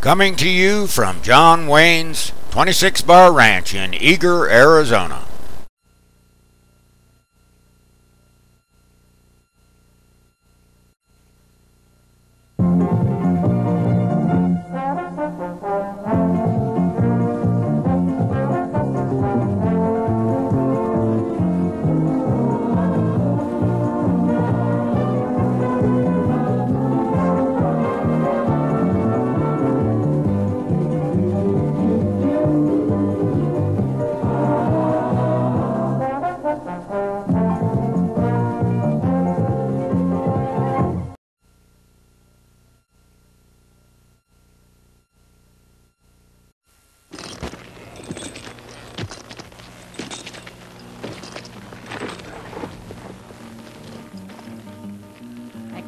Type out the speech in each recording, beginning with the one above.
Coming to you from John Wayne's 26 Bar Ranch in Eager, Arizona.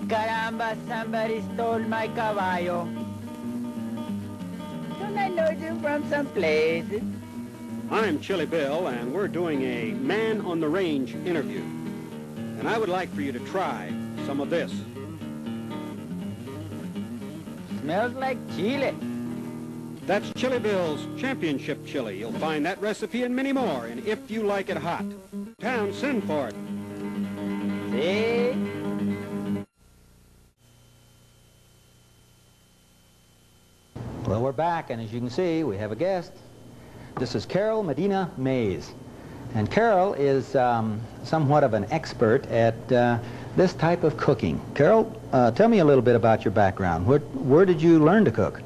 Caramba, somebody stole my caballo. Don't I know you from someplace? I'm Chili Bill, and we're doing a Man on the Range interview. And I would like for you to try some of this. Smells like chili. That's Chili Bill's Championship Chili. You'll find that recipe and many more in If You Like It Hot. Town, send for it. See? Well, we're back, and as you can see, we have a guest. This is Carol Medina Mays. And Carol is somewhat of an expert at this type of cooking. Carol, tell me a little bit about your background. Where did you learn to cook?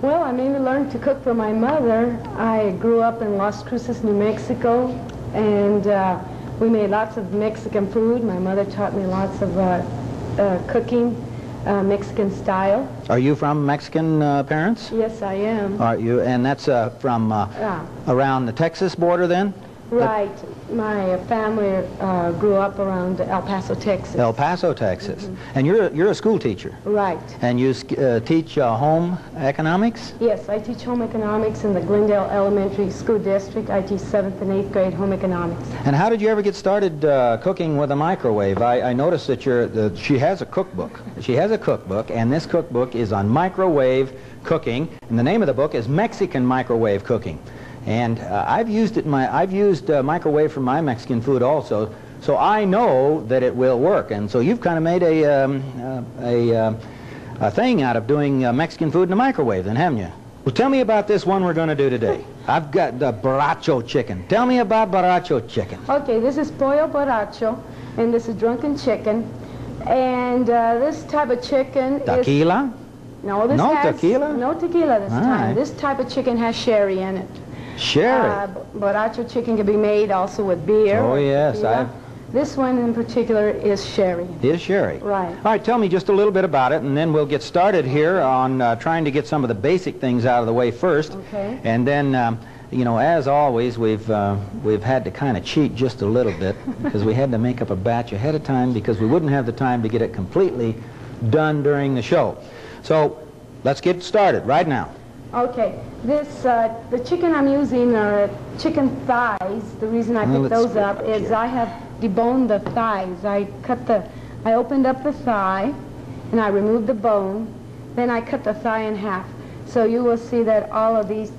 Well, I mainly learned to cook from my mother. I grew up in Las Cruces, New Mexico, and we made lots of Mexican food. My mother taught me lots of cooking. Mexican style. Are you from Mexican parents? Yes, I am. Are you? And that's from around the Texas border then? Right. My family grew up around El Paso, Texas. El Paso, Texas. And you're a school teacher? Right. And you teach home economics? Yes, I teach home economics in the Glendale Elementary School District. I teach 7th and 8th grade home economics. And how did you ever get started cooking with a microwave? I noticed that she has a cookbook. She has a cookbook, and this cookbook is on microwave cooking, and the name of the book is Mexican Microwave Cooking. And I've used microwave for my Mexican food also, so I know that it will work. And so you've kind of made a thing out of doing Mexican food in the microwave, then, haven't you? Well, tell me about this one we're going to do today. I've got the borracho chicken. Tell me about borracho chicken. Okay, this is pollo borracho, and this is drunken chicken. And this type of chicken Tequila? No, this no has tequila? No tequila this time. Right. This type of chicken has sherry in it. Sherry? Borracho chicken can be made also with beer. Oh, yes. This one in particular is sherry. Is sherry? Right. All right, tell me just a little bit about it, and then we'll get started here on trying to get some of the basic things out of the way first. Okay. And then, you know, as always, we've had to kind of cheat just a little bit because we had to make up a batch ahead of time because we wouldn't have the time to get it completely done during the show. So let's get started right now. Okay, the chicken I'm using are chicken thighs. The reason I picked those up is I have deboned the thighs. I opened up the thigh, and I removed the bone. Then I cut the thigh in half. So you will see that all of these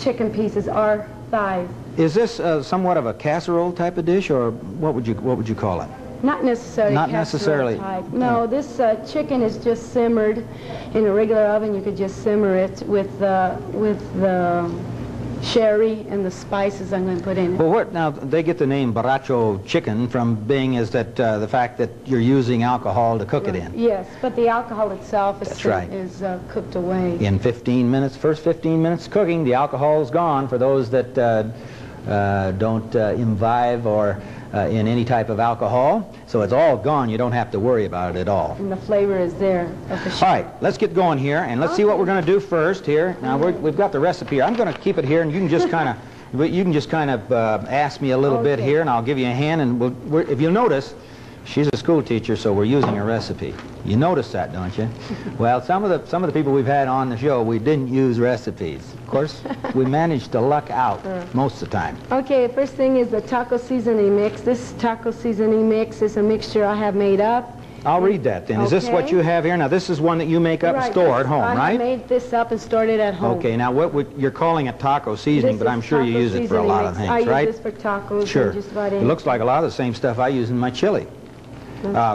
chicken pieces are thighs. Is this somewhat of a casserole type of dish, or what would you call it? Not necessarily. Not necessarily. Type. No, this chicken is just simmered in a regular oven. You could just simmer it with the sherry and the spices I'm going to put in it. Well, now they get the name borracho chicken from being the fact that you're using alcohol to cook it in. Yes, but the alcohol itself is cooked away. In 15 minutes, first 15 minutes cooking, the alcohol is gone for those that don't imbibe or in any type of alcohol. So it's all gone. You don't have to worry about it at all. And the flavor is there of the All right, let's get going here, and let's see what we're going to do first here. Now we've got the recipe here. I'm going to keep it here, and you can just kind of ask me a little bit here, and I'll give you a hand. And if you'll notice, she's a school teacher, so we're using a recipe. You notice that, don't you? Well, some of the people we've had on the show, we didn't use recipes. Of course, we managed to luck out most of the time. Okay, first thing is the taco seasoning mix. This taco seasoning mix is a mixture I have made up. I'll read that then. Is this what Okay. you have here? Now, this is one that you make up and store at home, I right? made this up and stored it at home. Okay, now you're calling it taco seasoning, This but I'm is sure you taco use it for a lot of seasoning things, mix. right? I use this for tacos Sure. and just about It anything. looks like a lot of the same stuff I use in my chili.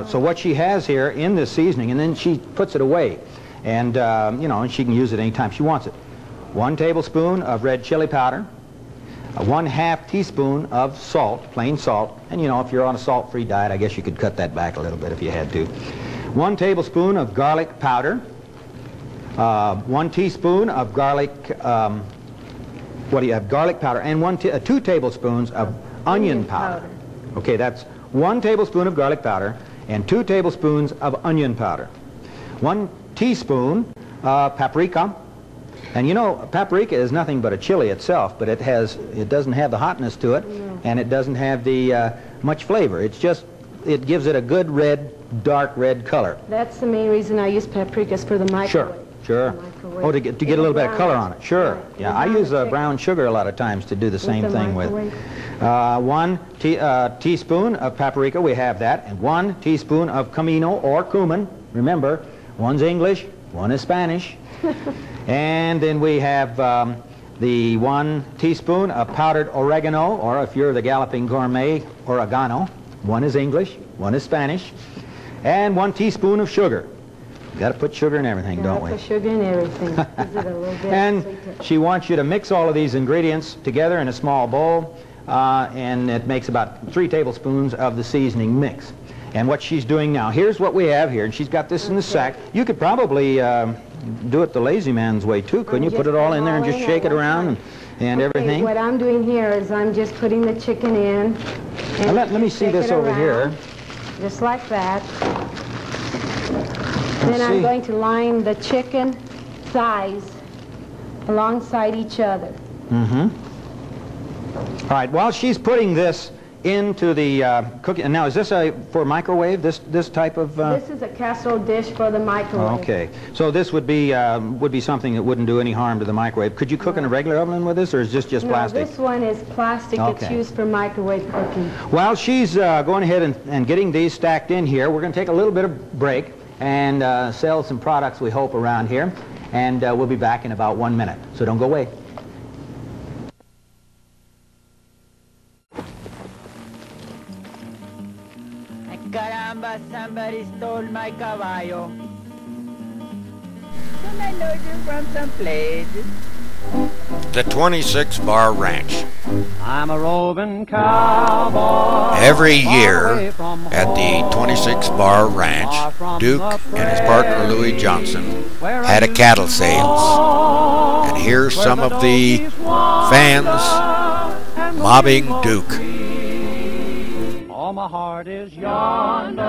So what she has here in this seasoning, and then she puts it away, and you know, and she can use it anytime she wants it. 1 tablespoon of red chili powder, 1/2 teaspoon of salt, plain salt, and you know, if you're on a salt-free diet, I guess you could cut that back a little bit if you had to. 1 tablespoon of garlic powder, 1 teaspoon of garlic, what do you have, garlic powder, and 2 tablespoons of onion powder. Okay, that's 1 tablespoon of garlic powder and 2 tablespoons of onion powder. 1 teaspoon paprika. And you know, paprika is nothing but a chili itself, but it doesn't have the hotness to it, and it doesn't have the much flavor. It gives it a good red, dark red color. That's the main reason I use paprikas for the microwave. Sure. Microwave. Oh, to get a little bit of color on it. Sure. Right. Yeah, I use brown sugar a lot of times to do the same the thing with. microwave. 1 teaspoon of paprika, we have that, and 1 teaspoon of comino or cumin. Remember, one's English, one is Spanish. And then we have the 1 teaspoon of powdered oregano, or if you're the Galloping Gourmet, oregano. One is English, one is Spanish. And 1 teaspoon of sugar. Got to put sugar in everything, don't we? Put sugar in everything. Gives it a little bit And sweeter. she wants you to mix all of these ingredients together in a small bowl, and it makes about 3 tablespoons of the seasoning mix. And what she's doing now, here's what we have here, and she's got this in the sack. You could probably do it the lazy man's way too, couldn't you? Put it all in there and just shake it around and everything. What I'm doing here is I'm just putting the chicken in. Now let me see shake this it over around, here. Just like that. Let's Then I'm see. going to line the chicken thighs alongside each other. Mm-hmm. All right, while she's putting this into the cooking, and now is this for microwave, this type of... This is a casserole dish for the microwave. Okay, so this would be something that wouldn't do any harm to the microwave. Could you cook in a regular oven with this, or is this just No, plastic? this one is plastic. It's Okay. used for microwave cooking. While she's going ahead and getting these stacked in here, we're going to take a little bit of break and sell some products, we hope, around here. And we'll be back in about 1 minute, so don't go away. Caramba, somebody stole my caballo. Don't I know you from someplace? The 26 Bar Ranch. I'm a roving cowboy. Every year at the 26 Bar Ranch, Duke and his partner Louis Johnson had a cattle sales. And here's some of the fans mobbing Duke. All my heart is yonder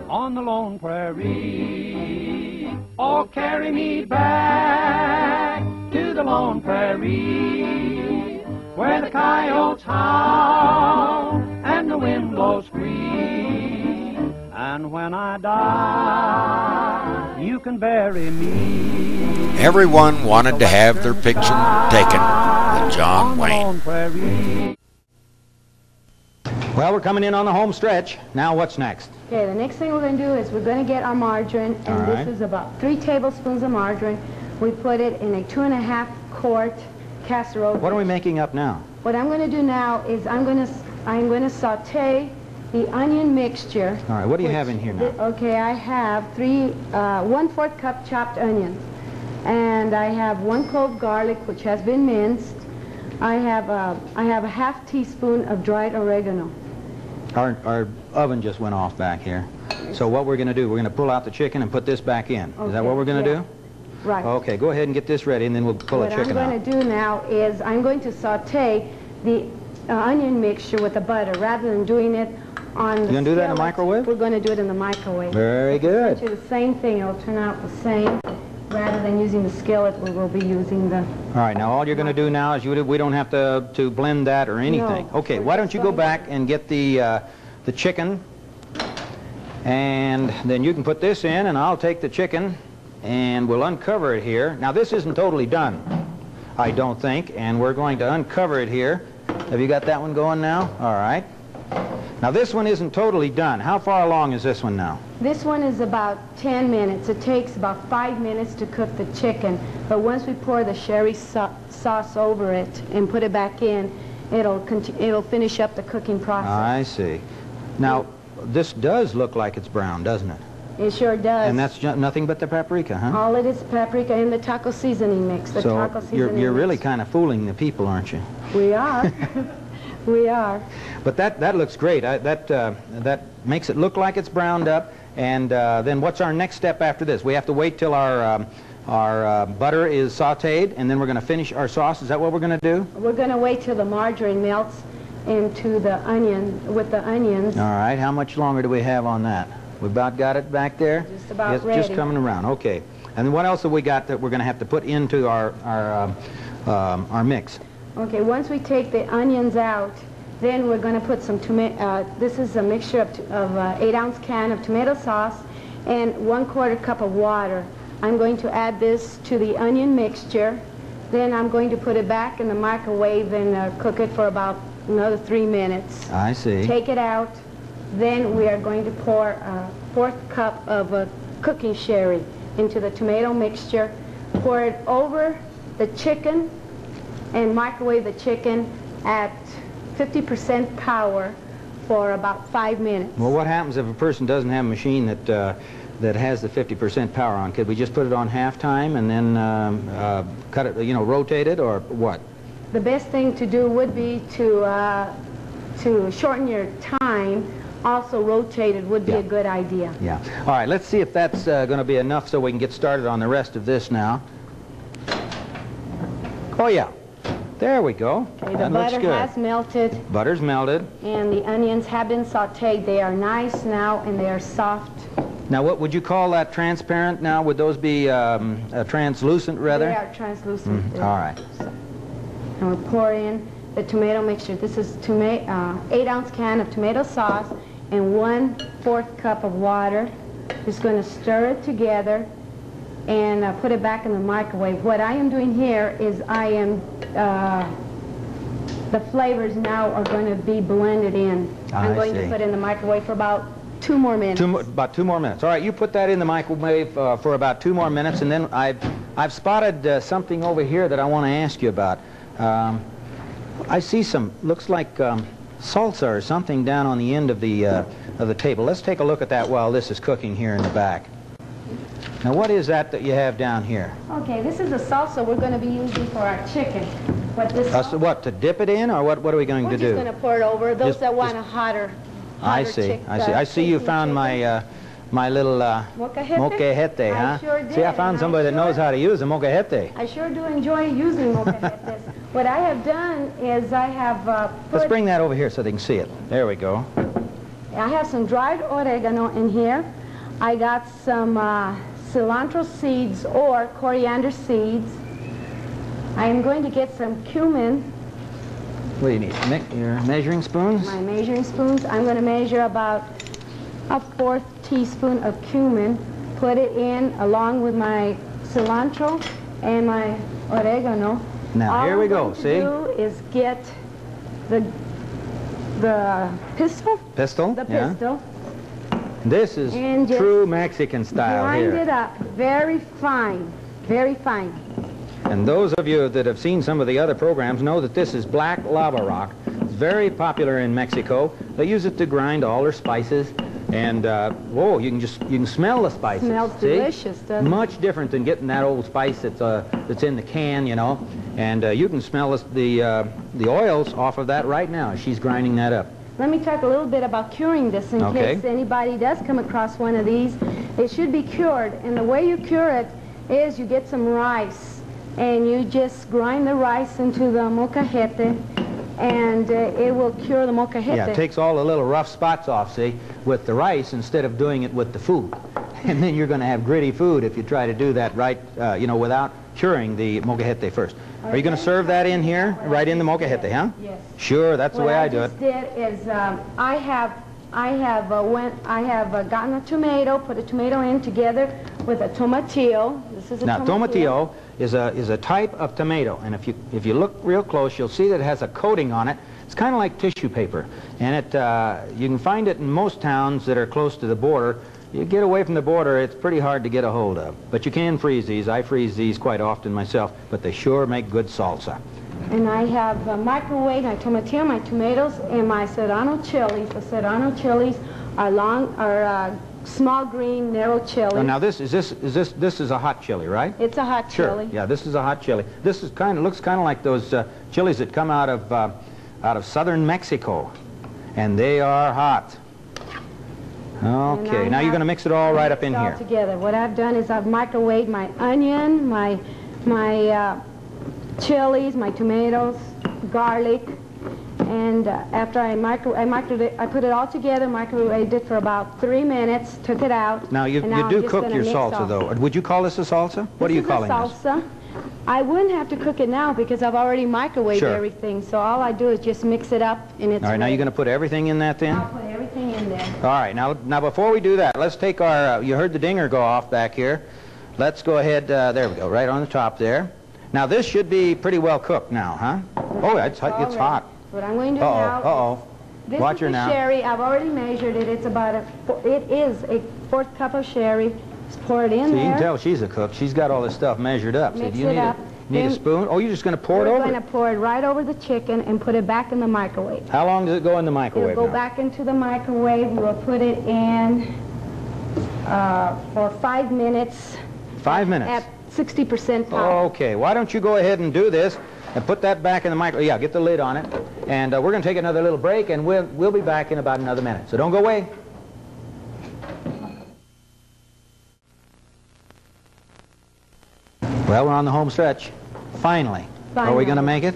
on the lone prairie. Oh, carry me back to the lone prairie, where the coyotes howl and the wind blows free. And when I die, you can bury me. Everyone wanted to have their picture taken with John Wayne. Well, we're coming in on the home stretch. Now what's next? Okay, the next thing we're going to do is we're going to get our margarine, and All right. this is about 3 tablespoons of margarine. We put it in a 2.5 quart casserole. What are we making up now? What I'm going to do now is I'm going to saute the onion mixture. All right, what do you have in here now? Okay, I have 1/4 cup chopped onions, and I have 1 clove garlic, which has been minced. I have a 1/2 teaspoon of dried oregano. Our oven just went off back here. So what we're going to do, we're going to pull out the chicken and put this back in. Is that Okay, what we're going to yeah. do? Right. Okay, go ahead and get this ready, and then we'll pull the chicken What out. I'm going to do now is I'm going to saute the onion mixture with the butter rather than doing it on the You gonna do that in the skillet. microwave? We're going to do it in the microwave. Very good. Essentially the same thing. It'll turn out the same. Rather than using the skillet, we will be using the... All right, now all you're going to do now is we don't have to blend that or anything. No, Okay, we're why just don't you go going back and get the chicken, and then you can put this in, and I'll take the chicken, and we'll uncover it here. Now this isn't totally done, I don't think, and we're going to uncover it here. Have you got that one going now? All right. Now this one isn't totally done. How far along is this one now? This one is about 10 minutes. It takes about 5 minutes to cook the chicken. But once we pour the sherry sauce over it and put it back in, it'll finish up the cooking process. I see. Now, this does look like it's brown, doesn't it? It sure does. And that's nothing but the paprika, huh? All it is paprika and the taco seasoning mix. The taco seasoning you're really mix. kind of fooling the people, aren't you? We are. We are. But that looks great. That makes it look like it's browned up. And then what's our next step after this? We have to wait till our butter is sautéed, and then we're going to finish our sauce. Is that what we're going to do? We're going to wait till the margarine melts into the onion, with the onions. All right. How much longer do we have on that? We about got it back there? Just about ready. Just coming around. Okay. And what else have we got that we're going to have to put into our mix? Okay, once we take the onions out, then we're going to put some tomato. This is a mixture of 8-ounce can of tomato sauce and 1/4 cup of water. I'm going to add this to the onion mixture. Then I'm going to put it back in the microwave and cook it for about another 3 minutes. I see. Take it out. Then we are going to pour a 1/4 cup of cooking sherry into the tomato mixture. Pour it over the chicken and microwave the chicken at 50% power for about 5 minutes. Well, what happens if a person doesn't have a machine that has the 50% power on? Could we just put it on half-time and then cut it, rotate it, or what? The best thing to do would be to shorten your time. Also rotated would be a good idea. Yeah. All right, let's see if that's going to be enough so we can get started on the rest of this now. Oh, yeah. There we go. Okay, the that looks butter good. has melted. Butter's melted. And the onions have been sautéed. They are nice now and they are soft. Now, what would you call that? Transparent now? Would those be translucent, rather? They are translucent. All right. And we'll pour in the tomato mixture. This is 8-ounce can of tomato sauce and 1/4 cup of water. Just going to stir it together and put it back in the microwave. What I am doing here is the flavors now are going to be blended in. I'm going to put it in the microwave for about 2 more minutes. About 2 more minutes. All right, you put that in the microwave for about 2 more minutes, and then I've spotted something over here that I want to ask you about. I see some, looks like salsa or something down on the end of the table. Let's take a look at that while this is cooking here in the back. Now, what is that you have down here? Okay, this is the salsa we're going to be using for our chicken. What, to dip it in, or what are we going to do? We're just going to pour it over. Those that want a hotter I see. I see you found my little molcajete, huh? I sure did. See, I found somebody that knows how to use a molcajete. I sure do enjoy using molcajetes. What I have done is I have Let's bring that over here so they can see it. There we go. I have some dried oregano in here. I got some cilantro seeds or coriander seeds. I am going to get some cumin. What do you need? Your measuring spoons? My measuring spoons. I'm going to measure about a 1/4 teaspoon of cumin. Put it in along with my cilantro and my oregano. Now here we go. See? All I'm going to do is get the pistol. Pistol? The pistol. This is true Mexican style here. Grind it up very fine, very fine. And those of you that have seen some of the other programs know that this is black lava rock. It's very popular in Mexico. They use it to grind all their spices. And, whoa, you can smell the spices. Smells delicious, doesn't it? Much different than getting that old spice that's in the can, you know. And you can smell the oils off of that right now as she's grinding that up. Let me talk a little bit about curing this in case anybody does come across one of these. It should be cured, and the way you cure it is you get some rice, and you just grind the rice into the molcajete, and it will cure the molcajete. Yeah, it takes all the little rough spots off, see, with the rice instead of doing it with the food. And then you're going to have gritty food if you try to do that right, you know, without curing the molcajete first. Are you going to serve that in here, right in the molcajete, huh? Yes. Sure, that's the way I do it. What I just did is I have gotten a tomato, put a tomato in together with a tomatillo. This is a tomatillo is a type of tomato, and if you look real close, you'll see that it has a coating on it It's kind of like tissue paper, and you can find it in most towns that are close to the border. You get away from the border, it's pretty hard to get a hold of. But you can freeze these. I freeze these quite often myself, but they sure make good salsa. And I have microwaved my tomatillo, my tomatoes, and my serrano chilies. The serrano chilies are small green, narrow chili. Now this is a hot chili, right? It's a hot chili. Yeah, this is a hot chili. This is looks kind of like those chilies that come out of southern Mexico, and they are hot. Okay, now you're going to mix it all right up in here. All together. What I've done is I've microwaved my onion, my chilies, my tomatoes, garlic, and after I put it all together, microwaved it for about 3 minutes, took it out. Now you do cook your salsa though. Would you call this a salsa? What are you calling this? Salsa. I wouldn't have to cook it now because I've already microwaved everything. So all I do is just mix it up and it's all right, now you're going to put everything in that then? I'll put everything in there. All right, now before we do that, let's take our, you heard the dinger go off back here. Let's go ahead, there we go, right on the top there. Now this should be pretty well cooked now, huh? Oh, it's hot. What I'm going to do now is, watch her now. Sherry, I've already measured it. It's about it is a 4th cup of sherry. Just pour it in there. So you can tell she's a cook. She's got all this stuff measured up. Mix So you it up. need a spoon? Oh, you're just going to pour it over? We're going to pour it right over the chicken and put it back in the microwave. How long does it go in the microwave It'll go back into the microwave. We'll put it in for 5 minutes. 5 minutes? At 60% power. Okay, why don't you go ahead and do this and put that back in the microwave. Yeah, get the lid on it. And we're going to take another little break, and we'll be back in about another minute. So don't go away. Well, we're on the home stretch. Finally. Are we going to make it?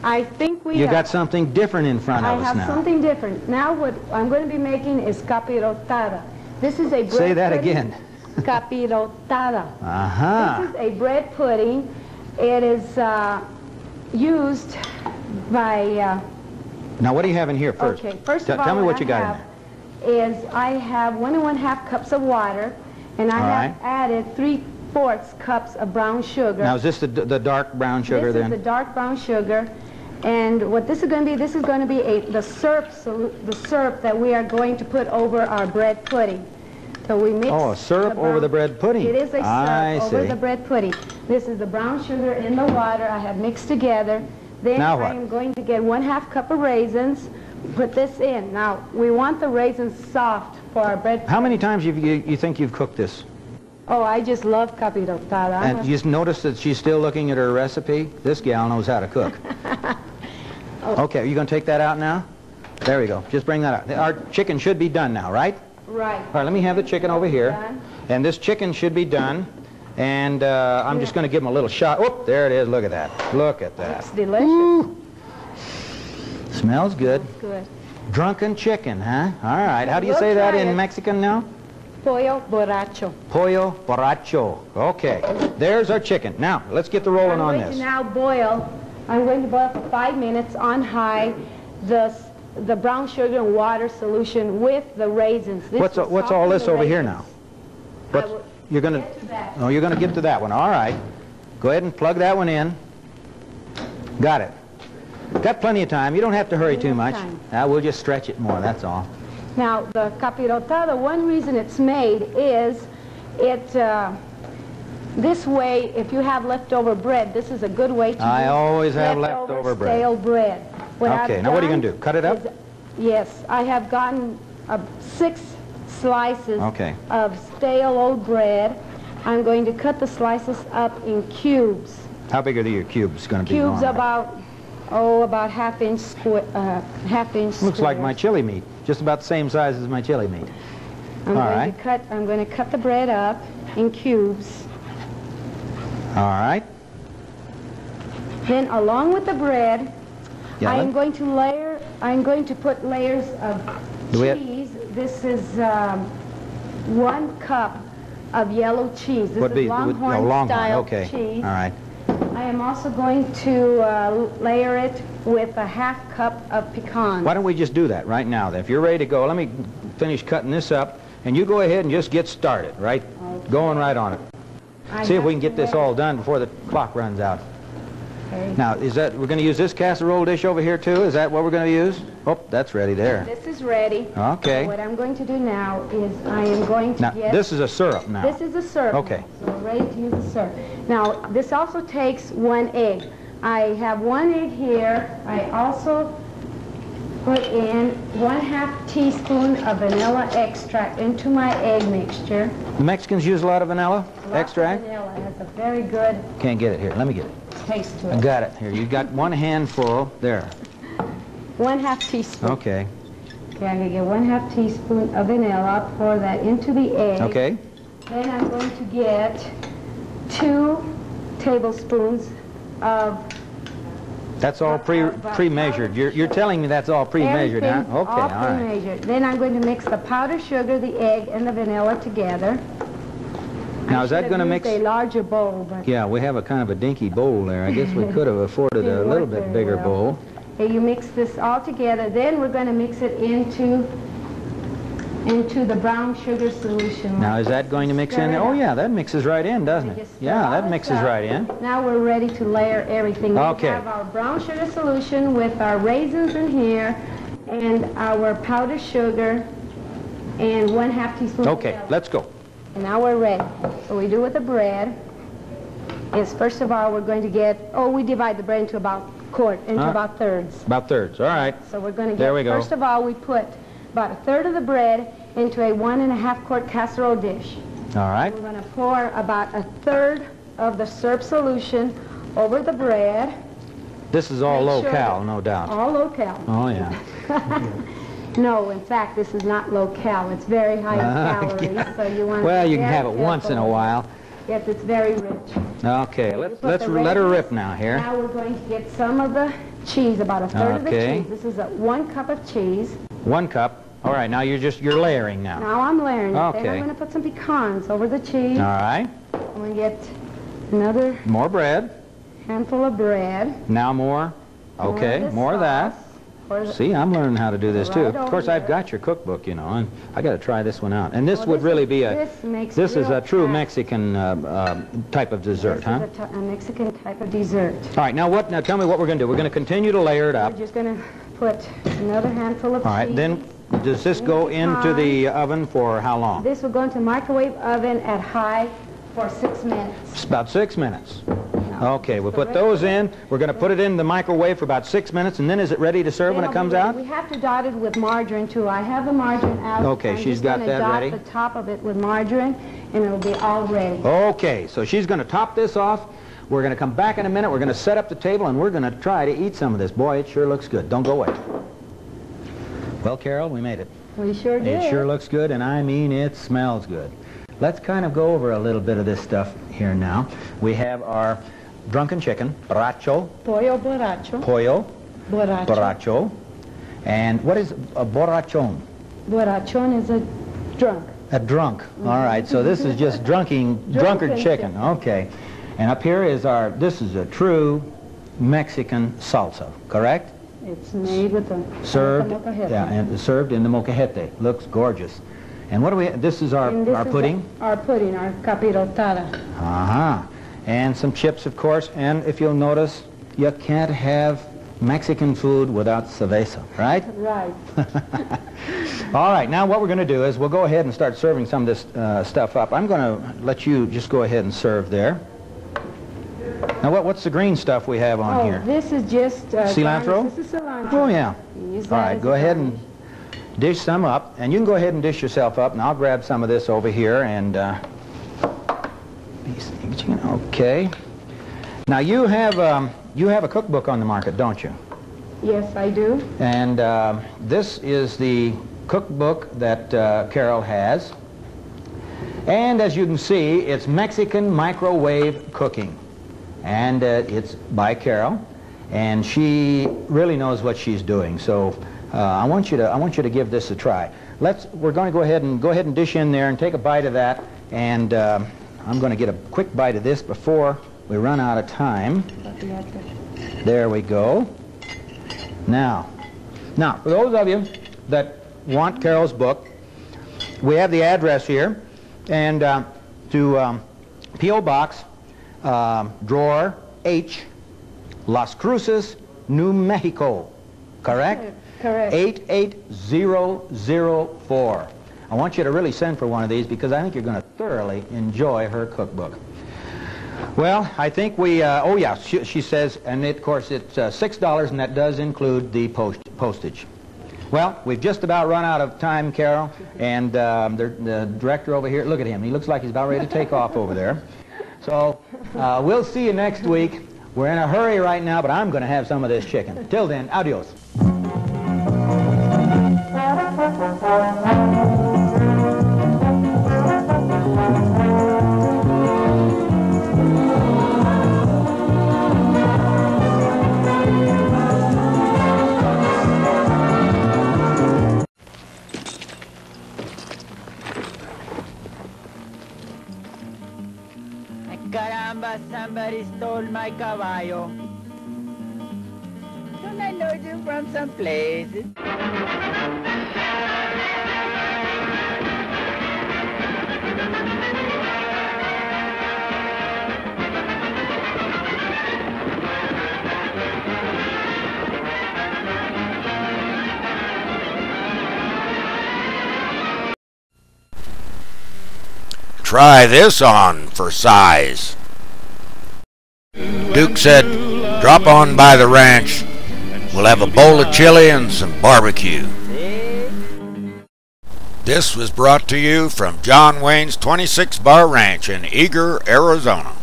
I think we You got something different in front of us now. I have something different. Now what I'm going to be making is capirotada. This is a bread Say that pudding. again. Capirotada. Uh-huh. This is a bread pudding. It is used by... Now, what do you have in here first? Okay, first of all, tell me what you got in there. Is I have 1 1/2 cups of water, and I have added 3/4 cups of brown sugar. Now, is this the dark brown sugar then? This is the dark brown sugar. And what this is going to be, the syrup that we are going to put over our bread pudding. So we mix. Oh, a syrup over the bread pudding. It is a syrup over the bread pudding. This is the brown sugar in the water I have mixed together. Then now what? I am going to get 1/2 cup of raisins, put this in. Now, we want the raisins soft for our bread pudding. How many times you think you've cooked this? Oh, I just love capirotada. And you just notice that she's still looking at her recipe? This gal knows how to cook. Okay, are you going to take that out now? There we go. Just bring that out. Our chicken should be done now, right? Right. All right, let me have the chicken over here. Done. And this chicken should be done. And I'm just going to give him a little shot. Whoop, there it is. Look at that. Look at that. It's delicious. Ooh. Smells good. It's good. Drunken chicken, huh? All right. How do you say that in Mexican now? Pollo borracho. Pollo borracho. Okay. There's our chicken. Now, let's get the rolling on this. I'm going to boil for 5 minutes on high the brown sugar and water solution with the raisins. What's all this over here now? You're going to... Oh, you're going to get to that one. All right. Go ahead and plug that one in. Got it. Got plenty of time. You don't have to hurry too much. We'll just stretch it more, that's all. Now, the capirotada, one reason it's made is this way, if you have leftover bread, this is a good way to I always have leftover bread. Stale bread. Okay, now what are you going to do? Cut it up? Yes, I have gotten 6 slices of stale old bread. I'm going to cut the slices up in cubes. How big are your cubes going to be? Cubes about half-inch square. Looks like my chili meat. Just about the same size as my chili meat. I'm going to cut the bread up in cubes. All right. Then along with the bread, I'm going to put layers of cheese. This is 1 cup of yellow cheese. This is Longhorn style cheese. All right. I am also going to layer it with a 1/2 cup of pecans. Why don't we just do that right now? If you're ready to go, let me finish cutting this up, and you go ahead and just get started, right? Okay. Going right on it. See if we can get this all done before the clock runs out. Okay. Now, is that, we're going to use this casserole dish over here too? Is that what we're going to use? Oh, that's ready there. This is ready. Okay. So what I'm going to do now is I am going to Now, get... this is a syrup now. This is a syrup. Okay. Now, so we're ready to use the syrup. Now, this also takes 1 egg. I have 1 egg here. I also put in 1/2 teaspoon of vanilla extract into my egg mixture. The Mexicans use a lot of vanilla Lots extract? of vanilla. It has a very good Can't get it here. Let me get it. taste to I it. got it here. You got 1 handful there. 1/2 teaspoon. Okay. Okay, I'm going to get 1/2 teaspoon of vanilla. Pour that into the egg. Okay. Then I'm going to get 2 tablespoons of That's all pre-measured. You're telling me that's all pre-measured, huh? everything, Okay, all all right. pre-measured. Then I'm going to mix the powdered sugar, the egg, and the vanilla together. Now, is that going to I mix? should have used a larger bowl, but Yeah, we have a kind of a dinky bowl there. I guess we could have afforded a Didn't little work bit very bigger well. bowl. okay, you mix this all together. Then we're going to mix it into the brown sugar solution. Now, is that going to mix in? Stir it Oh, up. yeah, that mixes right in, doesn't it? Just stir Yeah, all that this mixes up. right in. Now we're ready to layer everything. Okay. We have our brown sugar solution with our raisins in here and our powdered sugar and 1/2 teaspoon. Okay, vanilla. let's go. And now we're ready. What we do with the bread is, first of all, we're going to get, we divide the bread into about about thirds. About thirds. All right. So we're going to get, There we go. first of all, we put about 1/3 of the bread into a 1.5 quart casserole dish. All right. We're going to pour about 1/3 of the syrup solution over the bread. This is all Make sure low-cal, that- no doubt. All low-cal. Oh, yeah. No, in fact, this is not low-cal. It's very high in calories, so you want to Well, be you can very have it once in a careful. while. Yes, it's very rich. Okay, You let's put the let her raisins. rip now here. Now we're going to get some of the cheese, about 1/3 of the Okay. cheese. This is 1 cup of cheese. 1 cup. All right, now you're layering now. Now I'm layering it. Then Okay. I'm going to put some pecans over the cheese. All right. I'm going to get another More bread. handful of bread. Now more. Okay, this more of that. sauce. Pour the- See, I'm learning how to do this too. Right Of course, over I've here. got your cookbook, you know, and I got to try this one out. And this Well, would this really is- be a. this makes This is real a true fat. Mexican type of dessert, This huh? is a Mexican type of dessert. All right, now what? Now tell me what we're going to do. We're going to continue to layer it up. We're just going to put another handful of All right, cheese. then does this go into the oven for how long? This will go into microwave oven at high for 6 minutes. It's about 6 minutes. Now, Okay, we'll the put rest those of it- in. We're going to put it in the microwave for about 6 minutes, and then is it ready to serve when it It'll comes be ready. out? We have to dot it with margarine too. I have the margarine out. Okay, I'm she's just got gonna that dot ready. the top of it with margarine, and it'll be all ready. Okay, so she's going to top this off. We're going to come back in a minute. We're going to set up the table, and we're going to try to eat some of this. Boy, it sure looks good. Don't go away. Well, Carol, we made it. We sure did. It sure looks good, and I mean it smells good. Let's kind of go over a little bit of this stuff here now. We have our drunken chicken, borracho, Pollo borracho. pollo, Borracho. borracho. And what is a borrachon? Borrachon is a drunk. A drunk. All right, so this is just drunkard Drunken chicken. chicken. Okay. And up here is this is a true Mexican salsa, correct? It's made with the Served, molcajete. yeah, and served in the molcajete. Looks gorgeous. And what do we, this is our And this is pudding? Our pudding, our capirotada. Uh-huh. And some chips, of course. And if you'll notice, you can't have Mexican food without cerveza, right? Right. All right, now what we're going to do is we'll go ahead and start serving some of this stuff up. I'm going to let you just go ahead and serve there. Now, what's the green stuff we have on here? This is just Cilantro? garnish. This is cilantro. Oh, yeah. You use All that right, as go a ahead garnish. and dish some up. And you can go ahead and dish yourself up, and I'll grab some of this over here. And okay. Now, you have a cookbook on the market, don't you? Yes, I do. And this is the cookbook that Carol has. And as you can see, it's Mexican microwave cooking. And it's by Carol. And she really knows what she's doing. So I want you to give this a try. We're going to go ahead and dish in there and take a bite of that. And I'm going to get a quick bite of this before we run out of time. There we go. Now, for those of you that want Carol's book, we have the address here, and to P.O. Box, drawer H, Las Cruces, New Mexico. Correct? Correct. 88004. I want you to really send for one of these because I think you're going to thoroughly enjoy her cookbook. Well, I think we, oh yeah, she says, and of course it's $6, and that does include the postage. Well, we've just about run out of time, Carol, and the director over here, look at him. He looks like he's about ready to take off over there. So we'll see you next week. We're in a hurry right now, but I'm going to have some of this chicken. Till then, adios. Caramba, somebody stole my caballo. Don't I know you from some place? Try this on for size. Duke said, drop on by the ranch. We'll have a bowl of chili and some barbecue. This was brought to you from John Wayne's 26 Bar Ranch in Eager, Arizona.